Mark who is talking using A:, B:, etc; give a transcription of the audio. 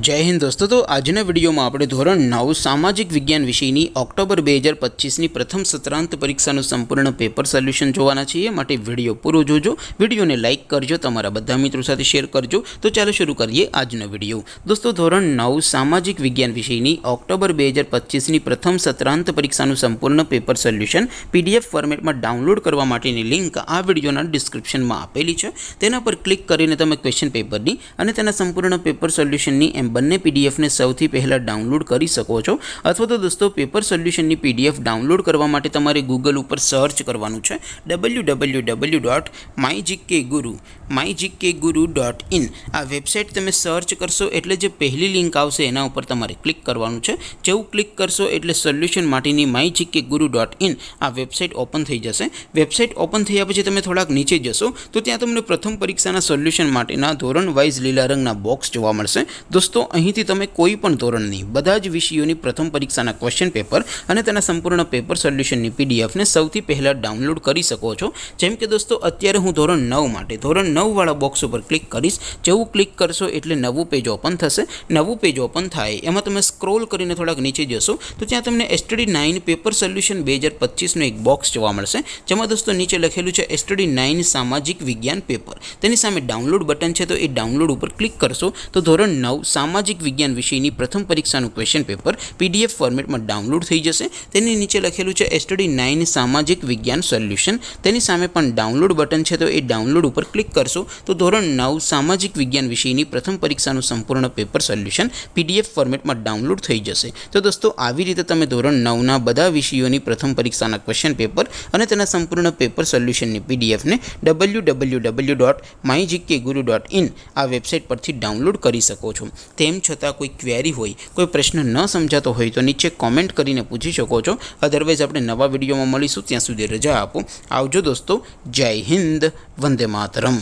A: जय हिंद दोस्तों। तो आजना विडियो में આપણે ધોરણ 9 સામાજિક વિજ્ઞાન વિષયની ઓક્ટોબર 2025ની પ્રથમ સત્રાંત પરીક્ષાનું સંપૂર્ણ પેપર સોલ્યુશન જોવાના છીએ। માટે વિડિયો પૂરો જોજો, વિડિયોને લાઈક કરજો, તમારા બધા મિત્રો સાથે શેર કરજો। તો ચાલો શરૂ કરીએ આજનો વિડિયો। દોસ્તો ધોરણ 9 સામાજિક વિજ્ઞાન વિષયની ઓક્ટોબર 2025ની પ્રથમ સત્રાંત પરીક્ષાનું સંપૂર્ણ પેપર સોલ્યુશન પીડીએફ ફોર્મેટમાં ડાઉનલોડ કરવા માટેની લિંક આ વિડિયોના ડિસ્ક્રિપ્શનમાં આપેલી છે। તેના પર ક્લિક કરીને તમે ક્વેશ્ચન પેપરની અને તેના સંપૂર્ણ પેપર સોલ્યુશનની બંને पीडीएफ ने સૌથી પહેલા ડાઉનલોડ કરી શકો છો। અથવા તો દોસ્તો પેપર સોલ્યુશનની પીડીએફ ડાઉનલોડ કરવા માટે તમારે ગૂગલ ઉપર સર્ચ કરવાનું છે www.mygkguru.in। આ વેબસાઇટ તમે સર્ચ કરશો એટલે જે પહેલી લિંક આવશે એના ઉપર તમારે ક્લિક કરવાનું છે। જેવું ક્લિક કરશો એટલે સોલ્યુશન માટેની mygkguru.in આ વેબસાઇટ ઓપન થઈ જશે। વેબસાઇટ ઓપન થયા પછી તમે થોડાક નીચે જશો તો ત્યાં તમને પ્રથમ પરીક્ષાના સોલ્યુશન માટેના ધોરણ વાઇઝ લીલા રંગના બોક્સ જોવા મળશે। दोस्तों અહીંથી તમે કોઈ પણ ધોરણની બધા જ વિષયોની પ્રથમ પરીક્ષાના ક્વેશ્ચન પેપર અને તેના સંપૂર્ણ પેપર સોલ્યુશનની પીડીએફને સૌથી પહેલા ડાઉનલોડ કરી શકો છો। જેમ કે દોસ્તો અત્યારે હું ધોરણ 9 માટે ધોરણ 9 વાળા બોક્સ ઉપર ક્લિક કરીશ। જેવું ક્લિક કરશો એટલે નવું પેજ ઓપન થશે। નવું પેજ ઓપન થાય એમાં તમે સ્ક્રોલ કરીને થોડાક નીચે જશો તો ત્યાં તમને STD9 પેપર સોલ્યુશન 2025નો એક બોક્સ જોવા મળશે। જેમાં દોસ્તો નીચે લખેલું છે STD9 સામાજિક વિજ્ઞાન પેપર। તેની સામે ડાઉનલોડ બટન છે તો એ ડાઉનલોડ ઉપર ક્લિક કરશો તો ધોરણ 9 સામાજિક વિજ્ઞાન વિષયની પ્રથમ પરીક્ષાનું ક્વેશ્ચન પેપર પીડીએફ ફોર્મેટમાં ડાઉનલોડ થઈ જશે। તેની નીચે લખેલું છે STD9 સામાજિક વિજ્ઞાન સોલ્યુશન। તેની સામે પણ ડાઉનલોડ બટન છે તો એ ડાઉનલોડ ઉપર ક્લિક કરશો તો ધોરણ 9 સામાજિક વિજ્ઞાન વિષયની પ્રથમ પરીક્ષાનું સંપૂર્ણ પેપર સોલ્યુશન પીડીએફ ફોર્મેટમાં ડાઉનલોડ થઈ જશે। તો દોસ્તો આવી રીતે તમે ધોરણ 9ના બધા વિષયોની પ્રથમ પરીક્ષાના ક્વેશ્ચન પેપર અને તેના સંપૂર્ણ પેપર સોલ્યુશનની પીડીએફને www.mygkguru.in આ વેબસાઇટ પરથી ડાઉનલોડ કરી શકો છો। તેમ છતાં કોઈ ક્વેરી હોય, કોઈ પ્રશ્ન ન સમજાતો હોય તો નીચે કોમેન્ટ કરીને પૂછી શકો છો। અધરવાઇઝ આપણે નવા વિડીયોમાં મળીશું, ત્યાં સુધી રજા આપો। આવજો દોસ્તો, જય હિન્દ, વંદે માતરમ।